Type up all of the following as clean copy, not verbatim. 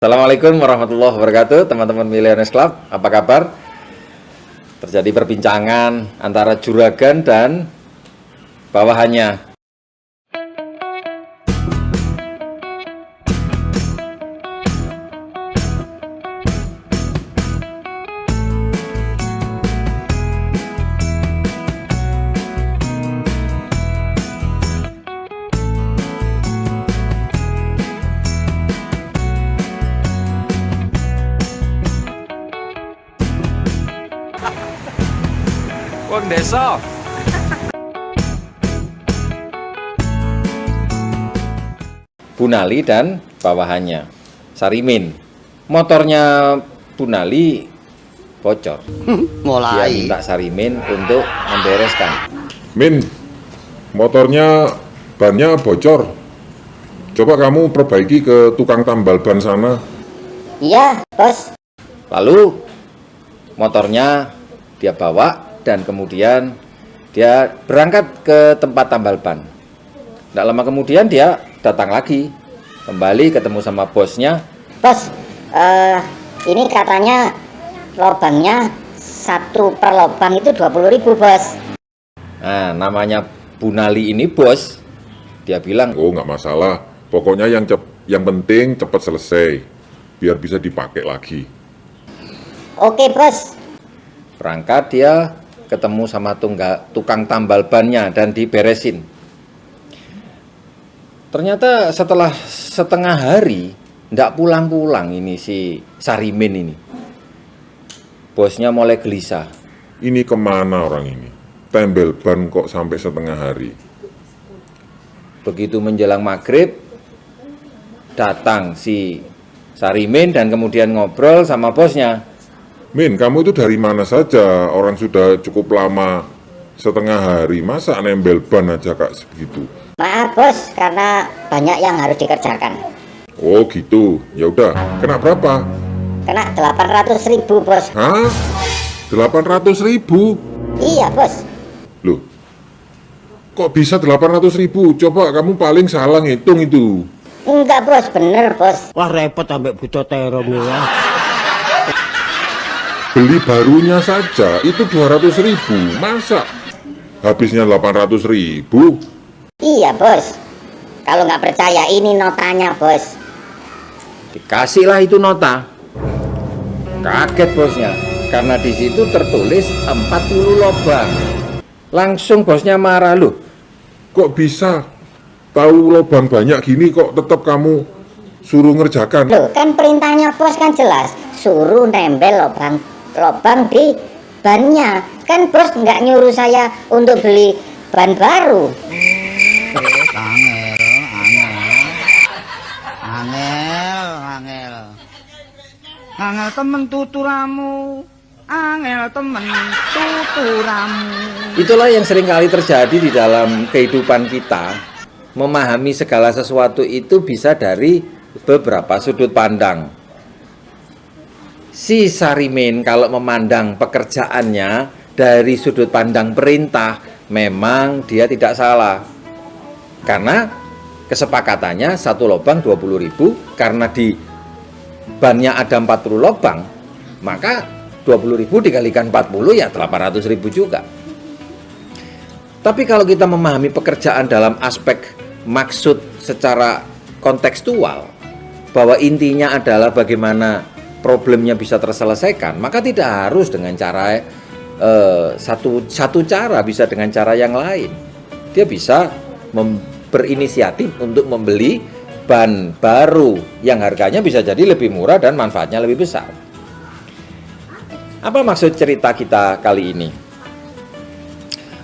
Assalamualaikum warahmatullahi wabarakatuh, teman-teman Millionaires Club. Apa kabar? Terjadi perbincangan antara juragan dan bawahannya. Wong desa. Bunali dan bawahannya, Sarimin. Motornya Bunali bocor. Dia minta Sarimin untuk membereskan. Min, motornya bannya bocor. Coba kamu perbaiki ke tukang tambal ban sana. Iya, bos. Lalu motornya dia bawa dan kemudian dia berangkat ke tempat tambal ban. Tidak lama kemudian dia datang lagi, kembali ketemu sama bosnya. Bos, ini katanya lobangnya satu per lobang itu 20.000, bos. Nah, namanya Bunali ini bos. Dia bilang, Oh, nggak masalah. Pokoknya yang penting cepat selesai, biar bisa dipakai lagi. Oke, bos. berangkat dia ketemu sama tukang tambal bannya dan diberesin. Ternyata setelah setengah hari ndak pulang-pulang ini si Sarimin ini. Bosnya mulai gelisah. Ini kemana orang ini? Tambal ban kok sampai setengah hari? Begitu menjelang maghrib, datang si Sarimin dan kemudian ngobrol sama bosnya. Min, kamu itu dari mana saja? Orang sudah cukup lama, setengah hari, masa nembel ban aja kak segitu? Maaf, bos, karena banyak yang harus dikerjakan. Oh gitu, ya udah. Kena berapa? Kena 800.000, bos. Hah? 800.000? Iya, bos. Loh, kok bisa 800.000? Coba kamu paling salah ngitung itu. Enggak, bos, bener, bos. Wah repot sampai butuh terong ya. Beli barunya saja itu 200.000, masa habisnya 800.000? Iya, bos. Kalau nggak percaya ini notanya, bos. Dikasihlah itu nota. Kaget bosnya, karena di situ tertulis 40 lobang. Langsung bosnya marah, loh. Kok bisa tahu lobang banyak gini kok tetap kamu suruh ngerjakan? Loh, kan perintahnya bos kan jelas. Suruh nempel lobang di bannya. Kan bos nggak nyuruh saya untuk beli ban baru. Angel temen tuturamu. Angel temen tuturamu. Itulah yang sering kali terjadi di dalam kehidupan kita. Memahami segala sesuatu itu bisa dari beberapa sudut pandang. Si Sarimin kalau memandang pekerjaannya dari sudut pandang perintah, memang dia tidak salah. Karena kesepakatannya satu lubang 20.000, karena di bannya ada 40 lubang, maka 20.000 dikalikan 40 ya 800.000 juga. Tapi kalau kita memahami pekerjaan dalam aspek maksud secara kontekstual, bahwa intinya adalah bagaimana problemnya bisa terselesaikan, maka tidak harus dengan cara satu cara, bisa dengan cara yang lain. Dia bisa berinisiatif untuk membeli ban baru yang harganya bisa jadi lebih murah dan manfaatnya lebih besar. Apa maksud cerita kita kali ini?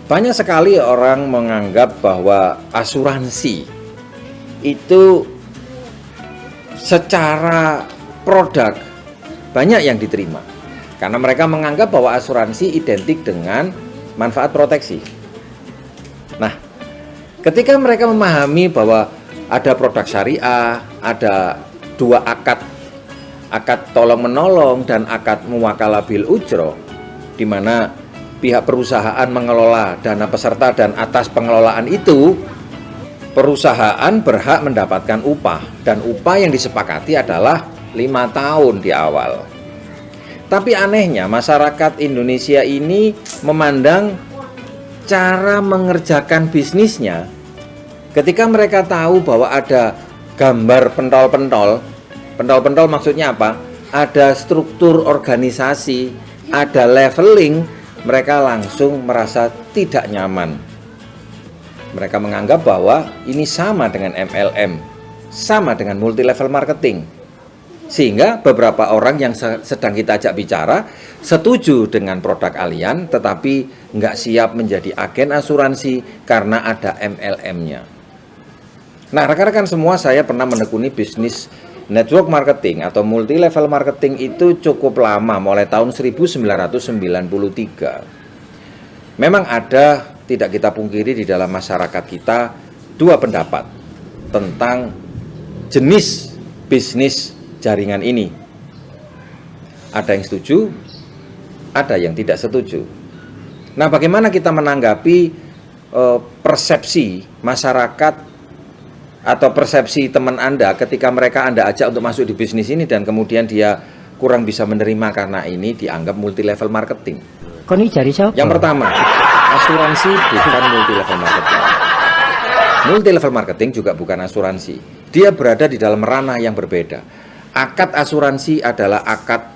Banyak sekali orang menganggap bahwa asuransi itu secara produk banyak yang diterima, karena mereka menganggap bahwa asuransi identik dengan manfaat proteksi. Nah, ketika mereka memahami bahwa ada produk syariah, ada dua akad tolong menolong dan akad muwakalah bil ujroh, di mana pihak perusahaan mengelola dana peserta dan atas pengelolaan itu perusahaan berhak mendapatkan upah, dan upah yang disepakati adalah 5 tahun di awal. Tapi anehnya masyarakat Indonesia ini memandang cara mengerjakan bisnisnya ketika mereka tahu bahwa ada gambar pentol-pentol. Pentol-pentol maksudnya apa? Ada struktur organisasi, ada leveling, mereka langsung merasa tidak nyaman. Mereka menganggap bahwa ini sama dengan MLM, sama dengan multi level marketing. Sehingga beberapa orang yang sedang kita ajak bicara setuju dengan produk kalian, tetapi nggak siap menjadi agen asuransi karena ada MLM-nya. Nah, rekan-rekan semua, saya pernah menekuni bisnis network marketing atau multi level marketing itu cukup lama, mulai tahun 1993. Memang ada, tidak kita pungkiri, di dalam masyarakat kita dua pendapat tentang jenis bisnis jaringan ini. Ada yang setuju, ada yang tidak setuju. Nah, bagaimana kita menanggapi persepsi masyarakat atau persepsi teman Anda ketika mereka Anda ajak untuk masuk di bisnis ini dan kemudian dia kurang bisa menerima karena ini dianggap multi level marketing? Kon iki jari sapa? Yang pertama, asuransi bukan multi level marketing. Multi level marketing juga bukan asuransi. Dia berada di dalam ranah yang berbeda. Akad asuransi adalah akad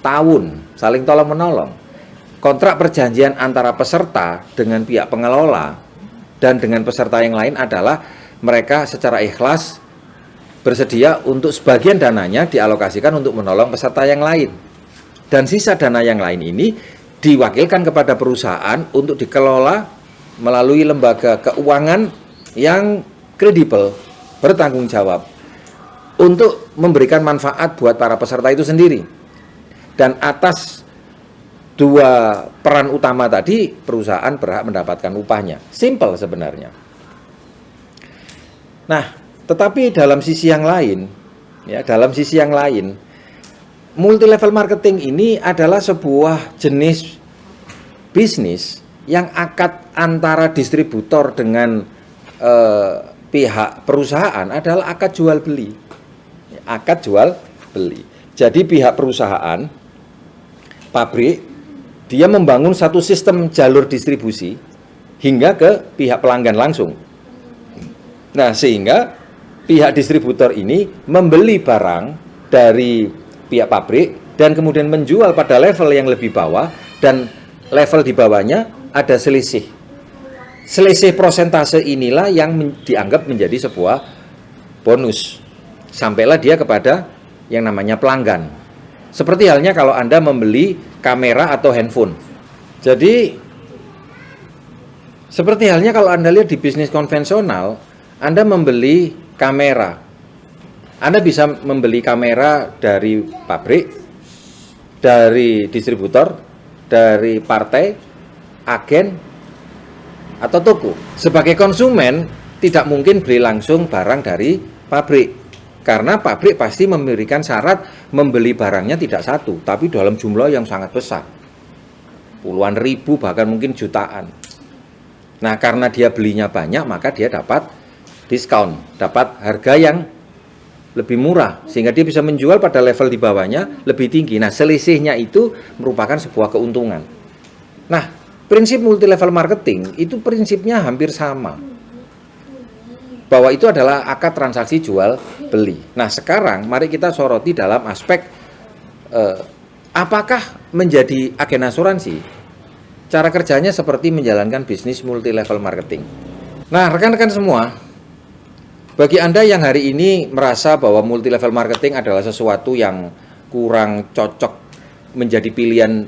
tahun, saling tolong menolong. Kontrak perjanjian antara peserta dengan pihak pengelola dan dengan peserta yang lain adalah mereka secara ikhlas bersedia untuk sebagian dananya dialokasikan untuk menolong peserta yang lain. Dan sisa dana yang lain ini diwakilkan kepada perusahaan untuk dikelola melalui lembaga keuangan yang kredibel, bertanggung jawab, untuk memberikan manfaat buat para peserta itu sendiri. Dan atas dua peran utama tadi, perusahaan berhak mendapatkan upahnya. Simple sebenarnya. Nah, tetapi dalam sisi yang lain, multi level marketing ini adalah sebuah jenis bisnis yang akad antara distributor dengan pihak perusahaan adalah akad jual beli. Akad jual beli. Jadi pihak perusahaan, pabrik, dia membangun satu sistem jalur distribusi hingga ke pihak pelanggan langsung. Nah, sehingga pihak distributor ini membeli barang dari pihak pabrik dan kemudian menjual pada level yang lebih bawah, dan level di bawahnya ada selisih. Selisih prosentase inilah yang dianggap menjadi sebuah bonus. Sampailah dia kepada yang namanya pelanggan. Seperti halnya kalau Anda membeli kamera atau handphone. Jadi, seperti halnya kalau Anda lihat di bisnis konvensional, Anda membeli kamera. Anda bisa membeli kamera dari pabrik, dari distributor, dari partai, agen, atau toko. Sebagai konsumen, tidak mungkin beli langsung barang dari pabrik. Karena pabrik pasti memberikan syarat membeli barangnya tidak satu, tapi dalam jumlah yang sangat besar. Puluhan ribu, bahkan mungkin jutaan. Nah, karena dia belinya banyak, maka dia dapat diskon, dapat harga yang lebih murah, sehingga dia bisa menjual pada level di bawahnya lebih tinggi. Nah, selisihnya itu merupakan sebuah keuntungan. Nah, prinsip multi level marketing itu prinsipnya hampir sama, bahwa itu adalah akad transaksi jual beli. Nah, sekarang mari kita soroti dalam aspek apakah menjadi agen asuransi? Cara kerjanya seperti menjalankan bisnis multi level marketing. Nah, rekan-rekan semua, bagi Anda yang hari ini merasa bahwa multi level marketing adalah sesuatu yang kurang cocok menjadi pilihan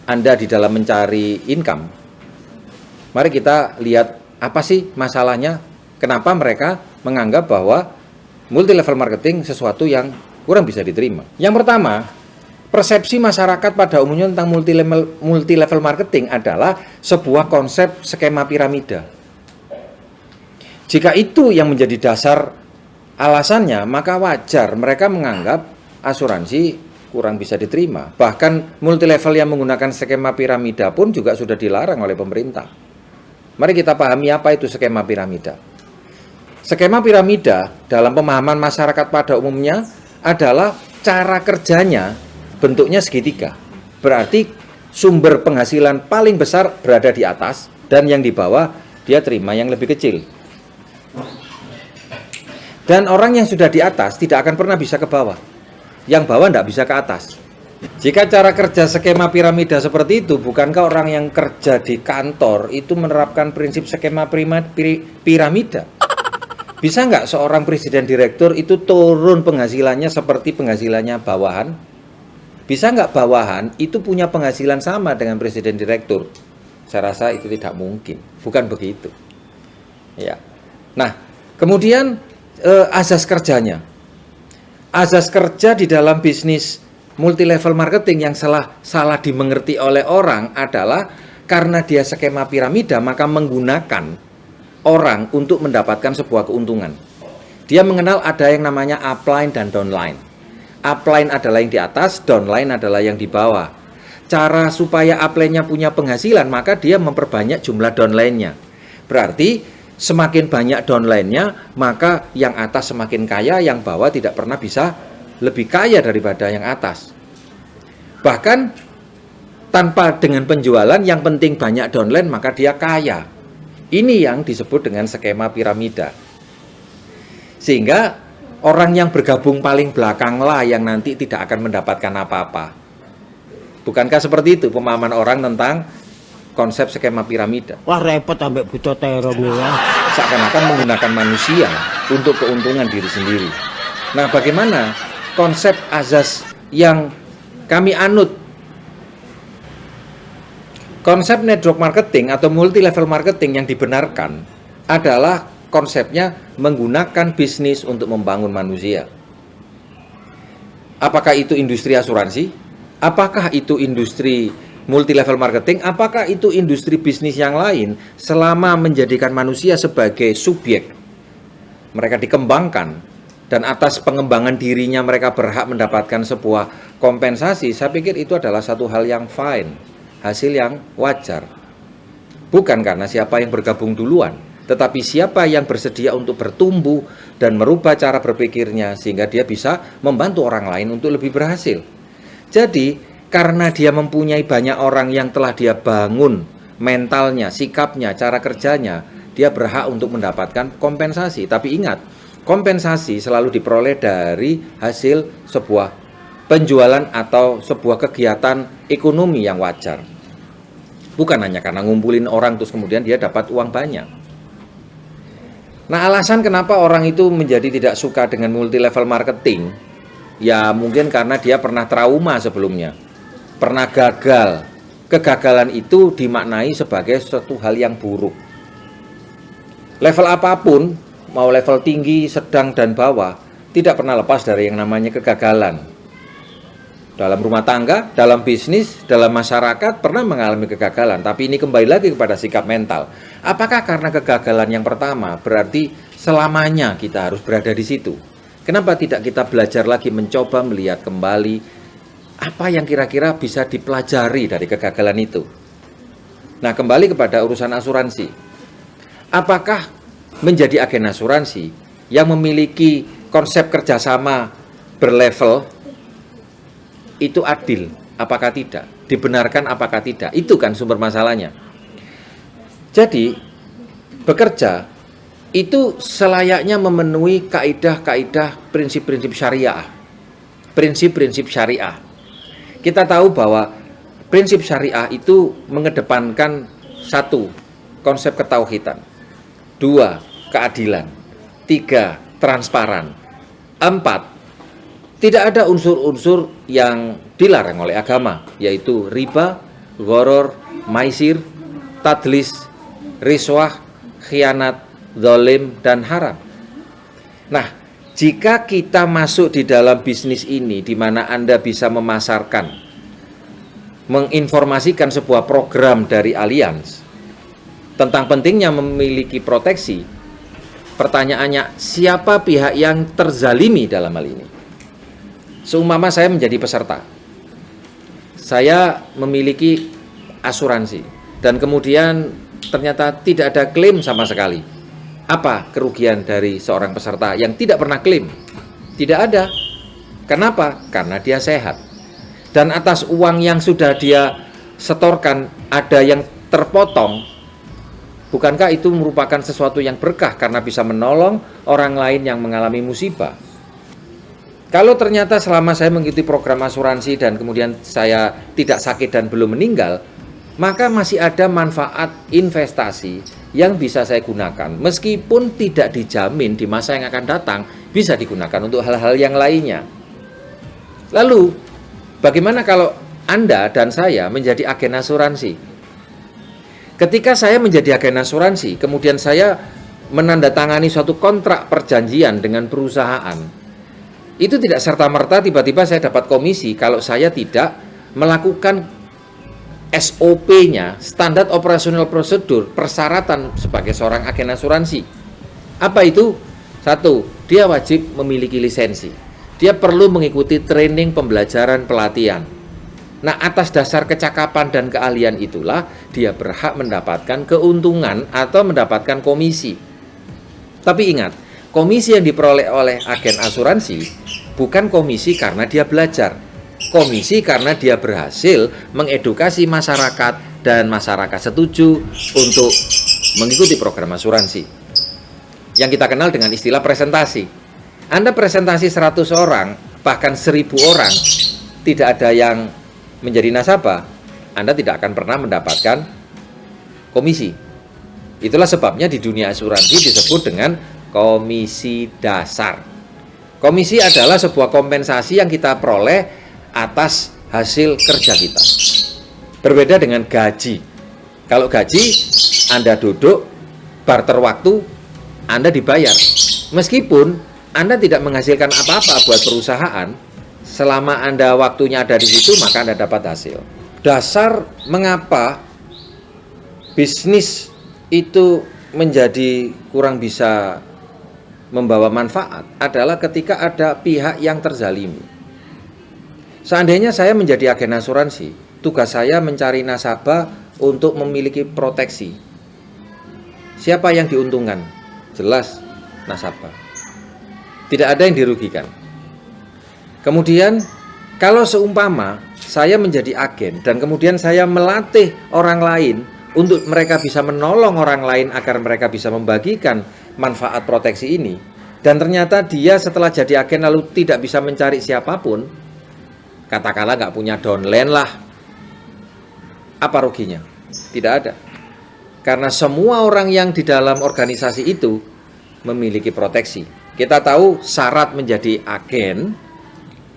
Anda di dalam mencari income, mari kita lihat apa sih masalahnya, kenapa mereka menganggap bahwa multi level marketing sesuatu yang kurang bisa diterima. Yang pertama, persepsi masyarakat pada umumnya tentang multi level marketing adalah sebuah konsep skema piramida. Jika itu yang menjadi dasar alasannya, maka wajar mereka menganggap asuransi kurang bisa diterima. Bahkan multi level yang menggunakan skema piramida pun juga sudah dilarang oleh pemerintah. Mari kita pahami apa itu skema piramida. Skema piramida dalam pemahaman masyarakat pada umumnya adalah cara kerjanya bentuknya segitiga. Berarti sumber penghasilan paling besar berada di atas dan yang di bawah dia terima yang lebih kecil. Dan orang yang sudah di atas tidak akan pernah bisa ke bawah. Yang bawah tidak bisa ke atas. Jika cara kerja skema piramida seperti itu, bukankah orang yang kerja di kantor itu menerapkan prinsip skema piramida? Bisa nggak seorang presiden direktur itu turun penghasilannya seperti penghasilannya bawahan? Bisa nggak bawahan itu punya penghasilan sama dengan presiden direktur? Saya rasa itu tidak mungkin. Bukan begitu. Ya. Nah, kemudian azas kerjanya. Azas kerja di dalam bisnis multi level marketing yang salah dimengerti oleh orang adalah karena dia skema piramida, maka menggunakan orang untuk mendapatkan sebuah keuntungan. Dia mengenal ada yang namanya upline dan downline. Upline adalah yang di atas, downline adalah yang di bawah. Cara supaya upline-nya punya penghasilan, maka dia memperbanyak jumlah downline-nya. Berarti semakin banyak downline-nya, maka yang atas semakin kaya, yang bawah tidak pernah bisa lebih kaya daripada yang atas. Bahkan tanpa dengan penjualan, yang penting banyak downline, maka dia kaya. Ini yang disebut dengan skema piramida. Sehingga orang yang bergabung paling belakanglah yang nanti tidak akan mendapatkan apa-apa. Bukankah seperti itu pemahaman orang tentang konsep skema piramida? Wah repot ambek buta terong ya. Seakan-akan menggunakan manusia untuk keuntungan diri sendiri. Nah, bagaimana konsep azas yang kami anut? Konsep network marketing atau multi level marketing yang dibenarkan adalah konsepnya menggunakan bisnis untuk membangun manusia. Apakah itu industri asuransi? Apakah itu industri multi level marketing? Apakah itu industri bisnis yang lain? Selama menjadikan manusia sebagai subjek, mereka dikembangkan, dan atas pengembangan dirinya mereka berhak mendapatkan sebuah kompensasi. Saya pikir itu adalah satu hal yang fine, hasil yang wajar. Bukan karena siapa yang bergabung duluan, tetapi siapa yang bersedia untuk bertumbuh dan merubah cara berpikirnya sehingga dia bisa membantu orang lain untuk lebih berhasil. Jadi, karena dia mempunyai banyak orang yang telah dia bangun mentalnya, sikapnya, cara kerjanya, dia berhak untuk mendapatkan kompensasi. Tapi ingat, kompensasi selalu diperoleh dari hasil sebuah penjualan atau sebuah kegiatan ekonomi yang wajar. Bukan hanya karena ngumpulin orang terus kemudian dia dapat uang banyak. Nah, alasan kenapa orang itu menjadi tidak suka dengan multi level marketing, ya mungkin karena dia pernah trauma sebelumnya, pernah gagal. Kegagalan itu dimaknai sebagai suatu hal yang buruk. Level apapun, mau level tinggi, sedang, dan bawah, tidak pernah lepas dari yang namanya kegagalan. Dalam rumah tangga, dalam bisnis, dalam masyarakat pernah mengalami kegagalan. Tapi ini kembali lagi kepada sikap mental. Apakah karena kegagalan yang pertama berarti selamanya kita harus berada di situ? Kenapa tidak kita belajar lagi, mencoba melihat kembali apa yang kira-kira bisa dipelajari dari kegagalan itu? Nah, kembali kepada urusan asuransi. Apakah menjadi agen asuransi yang memiliki konsep kerjasama berlevel itu adil? Apakah tidak? Dibenarkan apakah tidak? Itu kan sumber masalahnya. Jadi, bekerja itu selayaknya memenuhi kaidah-kaidah prinsip-prinsip syariah. Prinsip-prinsip syariah. Kita tahu bahwa prinsip syariah itu mengedepankan satu, konsep ketauhidan. Dua, keadilan. Tiga, transparan. Empat, tidak ada unsur-unsur yang dilarang oleh agama, yaitu riba, gharor, maisir, tadlis, riswah, khianat, zalim, dan haram. Nah, jika kita masuk di dalam bisnis ini, di mana Anda bisa memasarkan, menginformasikan sebuah program dari Allianz tentang pentingnya memiliki proteksi, pertanyaannya, siapa pihak yang terzalimi dalam hal ini? Seumpama saya menjadi peserta, saya memiliki asuransi, dan kemudian ternyata tidak ada klaim sama sekali. Apa kerugian dari seorang peserta yang tidak pernah klaim? Tidak ada. Kenapa? Karena dia sehat. Dan atas uang yang sudah dia setorkan ada yang terpotong, bukankah itu merupakan sesuatu yang berkah karena bisa menolong orang lain yang mengalami musibah? Kalau ternyata selama saya mengikuti program asuransi dan kemudian saya tidak sakit dan belum meninggal, maka masih ada manfaat investasi yang bisa saya gunakan. Meskipun tidak dijamin di masa yang akan datang bisa digunakan untuk hal-hal yang lainnya. Lalu, bagaimana kalau Anda dan saya menjadi agen asuransi? Ketika saya menjadi agen asuransi, kemudian saya menandatangani suatu kontrak perjanjian dengan perusahaan, itu tidak serta-merta tiba-tiba saya dapat komisi kalau saya tidak melakukan SOP-nya, standar operasional prosedur, persyaratan sebagai seorang agen asuransi. Apa itu? Satu, dia wajib memiliki lisensi. Dia perlu mengikuti training, pembelajaran, pelatihan. Nah, atas dasar kecakapan dan keahlian itulah dia berhak mendapatkan keuntungan atau mendapatkan komisi. Tapi ingat, komisi yang diperoleh oleh agen asuransi bukan komisi karena dia belajar. Komisi karena dia berhasil mengedukasi masyarakat dan masyarakat setuju untuk mengikuti program asuransi. Yang kita kenal dengan istilah presentasi. Anda presentasi 100 orang, bahkan 1000 orang, tidak ada yang menjadi nasabah, Anda tidak akan pernah mendapatkan komisi. Itulah sebabnya di dunia asuransi disebut dengan komisi dasar. Komisi adalah sebuah kompensasi yang kita peroleh atas hasil kerja kita. Berbeda dengan gaji. Kalau gaji, Anda duduk, barter waktu, Anda dibayar. Meskipun Anda tidak menghasilkan apa-apa buat perusahaan, selama Anda waktunya ada di situ, maka Anda dapat hasil. Dasar mengapa bisnis itu menjadi kurang bisa membawa manfaat adalah ketika ada pihak yang terzalimi. Seandainya saya menjadi agen asuransi, tugas saya mencari nasabah untuk memiliki proteksi. Siapa yang diuntungkan? Jelas nasabah. Tidak ada yang dirugikan. Kemudian, kalau seumpama saya menjadi agen dan kemudian saya melatih orang lain untuk mereka bisa menolong orang lain agar mereka bisa membagikan manfaat proteksi ini, dan ternyata dia setelah jadi agen lalu tidak bisa mencari siapapun, katakanlah nggak punya downline lah, apa ruginya? Tidak ada. Karena semua orang yang di dalam organisasi itu memiliki proteksi. Kita tahu syarat menjadi agen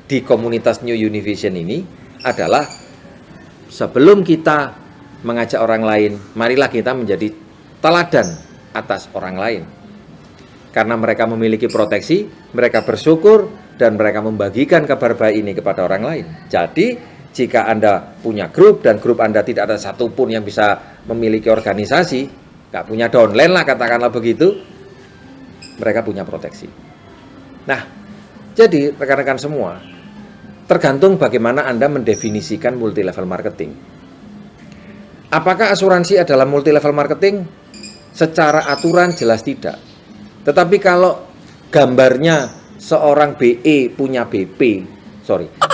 di komunitas New Univision ini adalah sebelum kita mengajak orang lain, marilah kita menjadi teladan atas orang lain. Karena mereka memiliki proteksi, mereka bersyukur, dan mereka membagikan kabar baik ini kepada orang lain. Jadi, jika Anda punya grup dan grup Anda tidak ada satupun yang bisa memiliki organisasi, nggak punya downline lah katakanlah begitu, mereka punya proteksi. Nah, jadi rekan-rekan semua, tergantung bagaimana Anda mendefinisikan multi level marketing. Apakah asuransi adalah multi level marketing? Secara aturan jelas tidak. Tetapi kalau gambarnya seorang BE punya BP,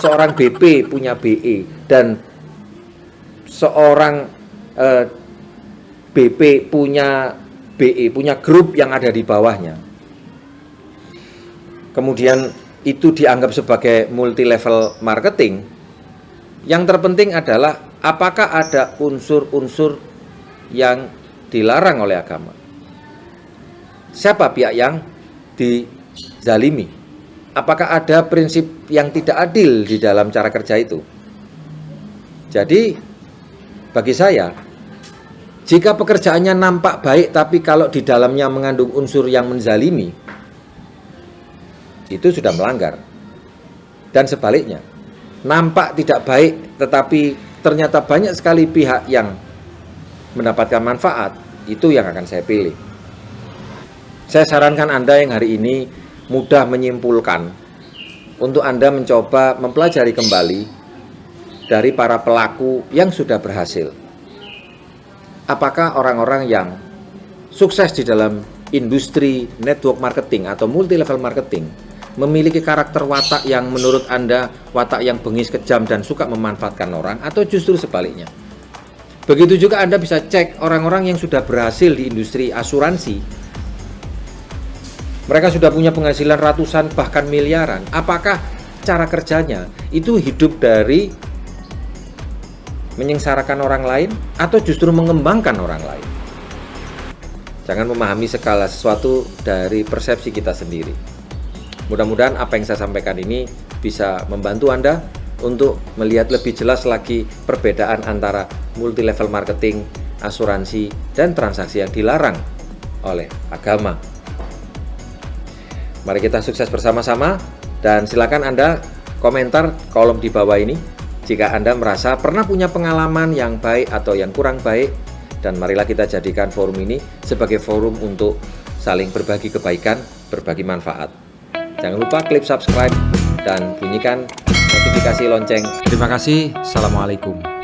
seorang BP punya BE dan seorang BP punya BE, punya grup yang ada di bawahnya. Kemudian itu dianggap sebagai multi level marketing. Yang terpenting adalah apakah ada unsur-unsur yang dilarang oleh agama. Siapa pihak yang dizalimi? Apakah ada prinsip yang tidak adil di dalam cara kerja itu? Jadi, bagi saya, jika pekerjaannya nampak baik tapi kalau di dalamnya mengandung unsur yang menzalimi, itu sudah melanggar. Dan sebaliknya, nampak tidak baik tetapi ternyata banyak sekali pihak yang mendapatkan manfaat, itu yang akan saya pilih. Saya sarankan Anda yang hari ini mudah menyimpulkan untuk Anda mencoba mempelajari kembali dari para pelaku yang sudah berhasil. Apakah orang-orang yang sukses di dalam industri network marketing atau multi level marketing memiliki karakter watak yang menurut Anda watak yang bengis, kejam, dan suka memanfaatkan orang, atau justru sebaliknya. Begitu juga Anda bisa cek orang-orang yang sudah berhasil di industri asuransi. Mereka sudah punya penghasilan ratusan bahkan miliaran. Apakah cara kerjanya itu hidup dari menyengsarakan orang lain atau justru mengembangkan orang lain? Jangan memahami segala sesuatu dari persepsi kita sendiri. Mudah-mudahan apa yang saya sampaikan ini bisa membantu Anda untuk melihat lebih jelas lagi perbedaan antara multi level marketing, asuransi, dan transaksi yang dilarang oleh agama. Mari kita sukses bersama-sama, dan silakan Anda komentar kolom di bawah ini jika Anda merasa pernah punya pengalaman yang baik atau yang kurang baik, dan marilah kita jadikan forum ini sebagai forum untuk saling berbagi kebaikan, berbagi manfaat. Jangan lupa klik subscribe dan bunyikan notifikasi lonceng. Terima kasih. Assalamualaikum.